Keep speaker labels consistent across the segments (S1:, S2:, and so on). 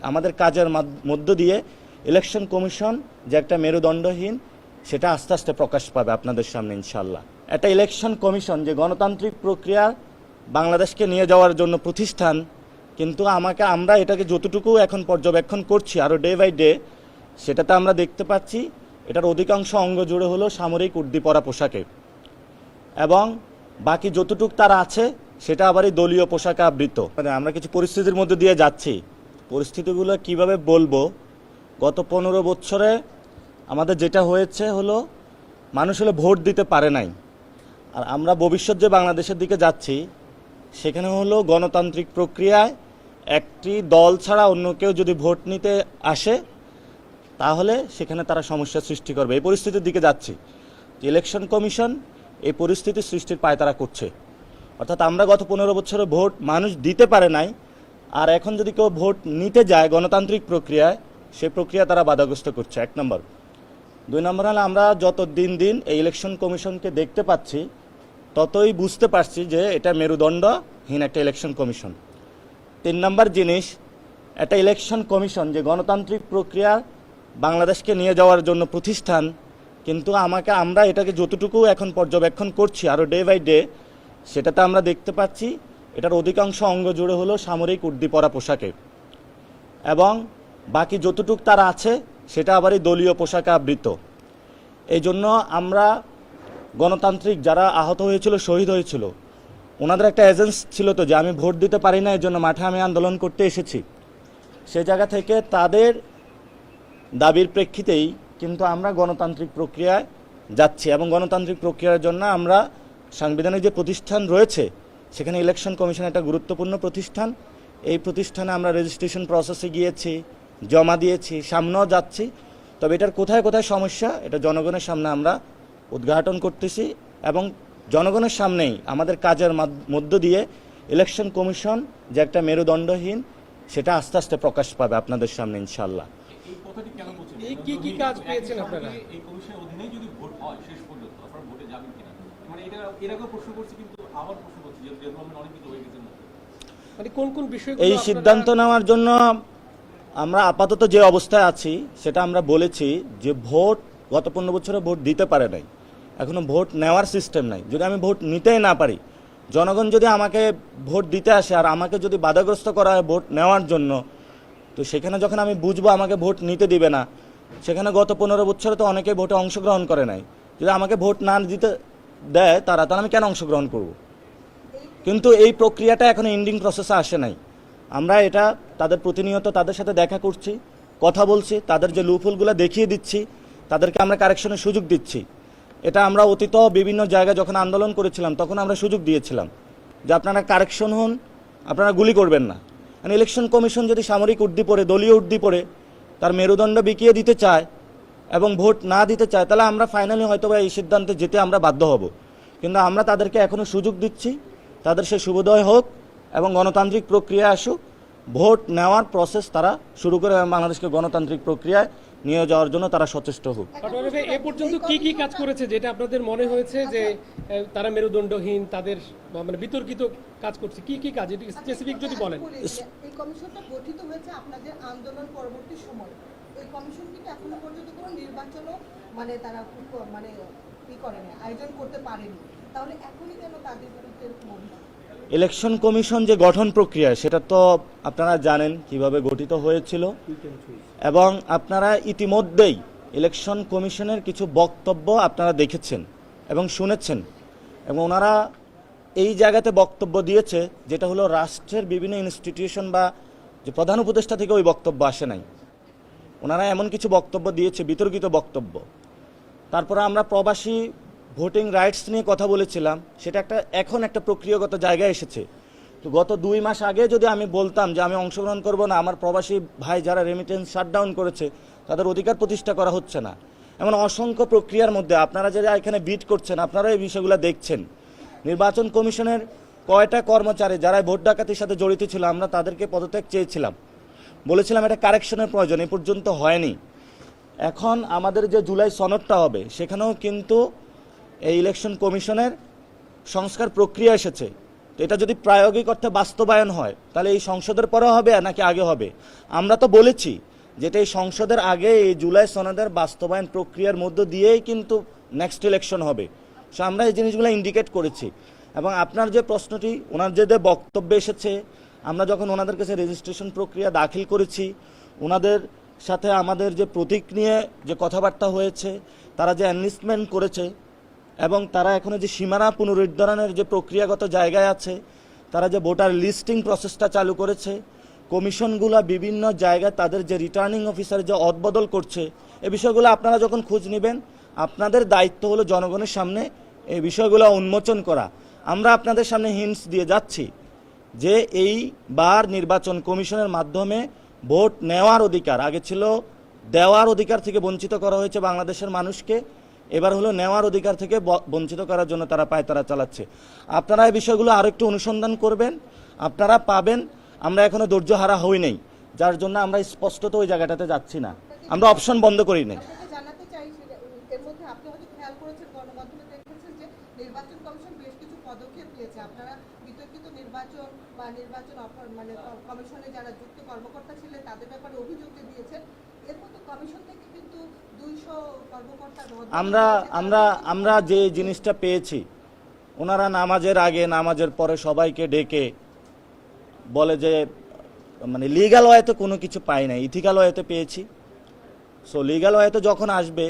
S1: আমাদের কাজের মধ্য দিয়ে ইলেকশন কমিশন যে একটা মেরুদণ্ডহীন সেটা আস্তে আস্তে প্রকাশ পাবে আপনাদের সামনে ইনশাল্লাহ। একটা ইলেকশন কমিশন যে গণতান্ত্রিক প্রক্রিয়া বাংলাদেশকে নিয়ে যাওয়ার জন্য প্রতিষ্ঠান, কিন্তু আমরা এটাকে যতটুকু এখন পর্যবেক্ষণ করছি আরও ডে বাই ডে, সেটাতে আমরা দেখতে পাচ্ছি এটার অধিকাংশ অঙ্গ জুড়ে হলো সামরিক উর্দি পরা পোশাকে, এবং বাকি যতটুকু তারা আছে সেটা আবার এই দলীয় পোশাকে আবৃত। মানে আমরা কিছু পরিস্থিতির মধ্যে দিয়ে যাচ্ছি, পরিস্থিতিগুলো কিভাবে বলবো। গত 15 বছরে আমাদের যেটা হয়েছে হলো মানুষ হলো ভোট দিতে পারে নাই, আর আমরা ভবিষ্যৎ যে বাংলাদেশের দিকে যাচ্ছি সেখানে হলো গণতান্ত্রিক প্রক্রিয়ায় একটি দল ছাড়া অন্য কেউ যদি ভোট নিতে আসে তাহলে সেখানে তারা সমস্যা সৃষ্টি করবে। এই পরিস্থিতির দিকে যাচ্ছি। ইলেকশন কমিশন এই পরিস্থিতি সৃষ্টির পায়তারা করছে। অর্থাৎ আমরা গত 15 বছরে ভোট মানুষ দিতে পারে নাই, আর এখন যদি কেউ ভোট নিতে যায় গণতান্ত্রিক প্রক্রিয়ায়, সেই প্রক্রিয়া তারা বাধাগ্রস্ত করছে, 1 নম্বর। 2 নম্বর হলো আমরা যত দিন দিন এই ইলেকশন কমিশনকে দেখতে পাচ্ছি ততই বুঝতে পারছি যে এটা মেরুদণ্ডহীন একটা ইলেকশন কমিশন। 3 নম্বর জিনিস, একটা ইলেকশন কমিশন যে গণতান্ত্রিক প্রক্রিয়া বাংলাদেশকে নিয়ে যাওয়ার জন্য প্রতিষ্ঠান, কিন্তু আমরা এটাকে যতটুকু এখন পর্যবেক্ষণ করছি আরও ডে বাই ডে, সেটাতে আমরা দেখতে পাচ্ছি এটার অধিকাংশ অঙ্গ জুড়ে হলো সামরিক উর্দি পরা পোশাকে, এবং বাকি যতটুকু তারা আছে সেটা আবার এই দলীয় পোশাকে আবৃত। এই জন্য আমরা গণতান্ত্রিক যারা আহত হয়েছিল, শহীদ হয়েছিল, ওনাদের একটা এজেন্স ছিল তো যে আমি ভোট দিতে পারি না, এই জন্য মাঠে আমি আন্দোলন করতে এসেছি। সে জায়গা থেকে তাদের দাবির প্রেক্ষিতেই কিন্তু আমরা গণতান্ত্রিক প্রক্রিয়ায় যাচ্ছি, এবং গণতান্ত্রিক প্রক্রিয়ার জন্য আমরা সাংবিধানিক যে প্রতিষ্ঠান রয়েছে সেখানে ইলেকশন কমিশন একটা গুরুত্বপূর্ণ প্রতিষ্ঠান। এই প্রতিষ্ঠানে আমরা রেজিস্ট্রেশন প্রসেসে গিয়েছি, জমা দিয়েছি, সামনেও যাচ্ছি। তবে এটার কোথায় কোথায় সমস্যা এটা জনগণের সামনে আমরা উদ্ঘাটন করতেছি, এবং জনগণের সামনেই আমাদের কাজের মধ্য দিয়ে ইলেকশন কমিশন যে একটা মেরুদণ্ডহীন সেটা আস্তে আস্তে প্রকাশ পাবে আপনাদের সামনে ইনশাল্লাহ।
S2: কি কাজ পেয়েছেন আপনারা?
S3: এই কমিশনের অধীনেই যদি ভোট হয় শেষ পর্যন্ত আপনারা ভোটে যাবেন কিনা, মানে এটা এর আগেও প্রশ্ন করছি, কিন্তু আবার প্রশ্ন করছি যে ডেভেলপমেন্ট অনেক কিছু হয়ে গেছে,
S2: মানে কোন কোন বিষয়গুলো
S1: এই সিদ্ধান্ত নেওয়ার জন্য আমরা আপাতত যে অবস্থায় আছি সেটা আমরা বলেছি যে ভোট গত 15 বছরে ভোট দিতে পারে নাই, এখনো ভোট নেওয়ার সিস্টেম নাই। যদি আমি ভোট নিতেই না পারি, জনগণ যদি আমাকে ভোট দিতে আসে আর আমাকে যদি বাধাগ্রস্ত করা হয় ভোট নেওয়ার জন্য, তো সেখানে যখন আমি বুঝবো আমাকে ভোট নিতে দিবে না, সেখানে গত 15 বছরে তো অনেকে ভোটে অংশগ্রহণ করে নাই, যদি আমাকে ভোট না দিতে দেয় তাহলে আমি কেন অংশগ্রহণ করব? কিন্তু এই প্রক্রিয়াটা এখনো এন্ডিং প্রসেসে আসে নাই। আমরা এটা তাদের প্রতিনিয়ত তাদের সাথে দেখা করছি, কথা বলছি, তাদের যে লুপহোলগুলো দেখিয়ে দিচ্ছি, তাদেরকে আমরা কারেকশনের সুযোগ দিচ্ছি। এটা আমরা অতীত বিভিন্ন জায়গায় যখন আন্দোলন করেছিলাম তখন আমরা সুযোগ দিয়েছিলাম যে আপনারা কারেকশন হন, আপনারা গুলি করবেন না। ইলেকশন কমিশন যদি সামরিক উর্দি পরে, দলীয় উর্দি পরে তার মেরুদণ্ড বিকিয়ে দিতে চায় এবং ভোট না দিতে চায়, তাহলে আমরা ফাইনালি হয়তো এই সিদ্ধান্তে যেতে আমরা বাধ্য হব। কিন্তু আমরা তাদেরকে এখনও সুযোগ দিচ্ছি, তাদের সে শুভোদয় হোক এবং গণতান্ত্রিক প্রক্রিয়া আসুক, ভোট নেওয়ার প্রসেস তারা শুরু করে বাংলাদেশকে গণতান্ত্রিক প্রক্রিয়ায় নিয়ে যাওয়ার জন্য তারা সচেষ্ট হোক।
S2: এ পর্যন্ত কি কাজ করেছে যেটা আপনাদের মনে হয়েছে যে তারা মেরুদণ্ডহীন, তাদের মানে বিতর্কিত কাজ করছে? কি কাজ এটি স্পেসিফিক যদি বলেন।
S4: এই কমিশনটা গঠিত হয়েছে আপনাদের আন্দোলন পরবর্তী সময়। এই কমিশন কিন্তু এখনো পর্যন্ত কোনো নির্বাচনও মানে তারা মানে কি করেনি, আয়োজন করতে পারেনি, তাহলে এখনই কেন তাদের বিরুদ্ধে এরকম অভিযোগ?
S1: ইলেকশন কমিশন যে গঠন প্রক্রিয়া সেটা তো আপনারা জানেন কিভাবে গঠিত হয়েছিল, এবং আপনারা ইতিমধ্যেই ইলেকশন কমিশনের কিছু বক্তব্য আপনারা দেখেছেন এবং শুনেছেন, এবং ওনারা এই জায়গাতে বক্তব্য দিয়েছে যেটা হলো রাষ্ট্রের বিভিন্ন ইনস্টিটিউশন বা যে প্রধান উপদেষ্টা থেকে ওই বক্তব্য আসে নাই। ওনারা এমন কিছু বক্তব্য দিয়েছে, বিতর্কিত বক্তব্য। তারপরে আমরা প্রবাসী ভোটিং রাইটস নিয়ে কথা বলেছিলাম, সেটা এখন একটা প্রক্রিয়াগত জায়গায় এসেছে। তো গত 2 মাস আগে যদি আমি বলতাম যে আমি অংশগ্রহণ করব না, আমার প্রবাসী ভাই যারা রেমিটেন্স শাটডাউন করেছে তাদের অধিকার প্রতিষ্ঠা করা হচ্ছে না, এমন অসংখ্য প্রক্রিয়ার মধ্যে আপনারা যারা এখানে বিট করছেন আপনারা এই বিষয়গুলো দেখছেন। নির্বাচন কমিশনের কয়টা কর্মচারী যারা ভোট ডাকাতির সাথে জড়িত ছিল আমরা তাদেরকে পদত্যাগ চেয়েছিলাম, বলেছিলাম এটা কারেকশনের প্রয়োজন, এ পর্যন্ত হয়নি। এখন আমাদের যে জুলাই সনদটা হবে সেখানেও কিন্তু এই ইলেকশন কমিশনের সংস্কার প্রক্রিয়া এসেছে, তো এটা যদি প্রায়োগিক অর্থে বাস্তবায়ন হয় তাহলে এই সংসদের পরে হবে নাকি আগে হবে? আমরা তো বলেছি যেটা এই সংসদের আগে এই জুলাই সনদের বাস্তবায়ন প্রক্রিয়ার মধ্য দিয়েই কিন্তু নেক্সট ইলেকশন হবে। সো আমরা এই জিনিসগুলো ইন্ডিকেট করেছি। এবং আপনার যে প্রশ্নটি, ওনার যে বক্তব্য এসেছে, আমরা যখন ওনাদের কাছে রেজিস্ট্রেশন প্রক্রিয়া দাখিল করেছি, ওনাদের সাথে আমাদের যে প্রতীক নিয়ে যে কথাবার্তা হয়েছে, তারা যে এনলিস্টমেন্ট করেছে এবং তারা এখনো যে সীমানা পুনরুদ্ধারণের যে প্রক্রিয়াগত জায়গায় আছে, তারা যে ভোটার লিস্টিং প্রসেসটা চালু করেছে, কমিশনগুলো বিভিন্ন জায়গায় তাদের যে রিটার্নিং অফিসার যে অদবদল করছে, এই বিষয়গুলো আপনারা যখন খোঁজ নেবেন, আপনাদের দায়িত্ব হলো জনগণের সামনে এই বিষয়গুলো উন্মোচন করা। আমরা আপনাদের সামনে হিন্টস দিয়ে যাচ্ছি যে এইবার নির্বাচন কমিশনের মাধ্যমে ভোট নেওয়ার অধিকার, আগে ছিল দেওয়ার অধিকার থেকে বঞ্চিত করা হয়েছে বাংলাদেশের মানুষকে, এবার হলো নেওয়ার অধিকার থেকে বঞ্চিত করার জন্য তারা পায়তারা চালাচ্ছে। আপনারা এই বিষয়গুলো আরও একটু অনুসন্ধান করবেন, আপনারা পাবেন। আমরা এখনো ধৈর্য হারা হই নাই, যার জন্য আমরা স্পষ্টত ওই জায়গাটাতে যাচ্ছি না, আমরা অপশন বন্ধ করি নাই।
S4: আপনাকে জানাতে চাই এর মধ্যে আপনি হয়তো খেয়াল করেছেন, গণমাধ্যমে দেখেছেন যে নির্বাচন কমিশন বেশ কিছু পদক্ষেপ নিয়েছে। আপনারা বিতর্কিত নির্বাচন বা নির্বাচন মানে কমিশনে যারা যুক্ত কর্মকর্তা ছিলেন তাদের ব্যাপারে অভিযোগ যে দিয়েছেন, এর মধ্যে কমিশন থেকে কিন্তু 200 কর্মকর্তা
S1: আমরা যে জিনিসটা পেয়েছি, ওনারা নামাজের আগে নামাজের পরে সবাইকে ডেকে বলে যে মানে লিগ্যাল ওয়েতে কোনো কিছু পাই না, ইথিক্যাল ওয়েতে পেয়েছি। সো লিগ্যাল ওয়েতে যখন আসবে,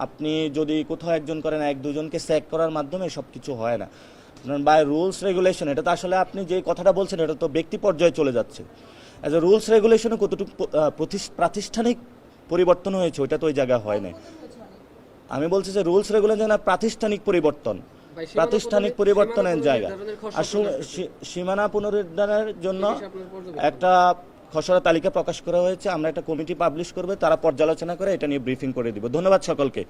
S1: আপনি যদি কোথাও একজন করেন, এক দুজনকে স্যাক করার মাধ্যমে সব কিছু হয় না। বাই রুলস রেগুলেশন, এটা তো আসলে আপনি যে কথাটা বলছেন এটা তো ব্যক্তি পর্যায়ে চলে যাচ্ছে। অ্যাজ এ রুলস রেগুলেশনে কতটুকু প্রাতিষ্ঠানিক পরিবর্তন হয়েছে, ওইটা তো ওই জায়গায় হয় না। আমি বলছি যে রুলস রেগুলেশন প্রাতিষ্ঠানিক পরিবর্তন, প্রাতিষ্ঠানিক পরিবর্তনের জায়গা। আর সীমানা পুনরুদ্ধারের জন্য একটা খসড়া তালিকা প্রকাশ করা হয়েছে, আমরা একটা কমিটি পাবলিশ করবে, তারা পর্যালোচনা করে এটা নিয়ে ব্রিফিং করে দিব। ধন্যবাদ সকলকে।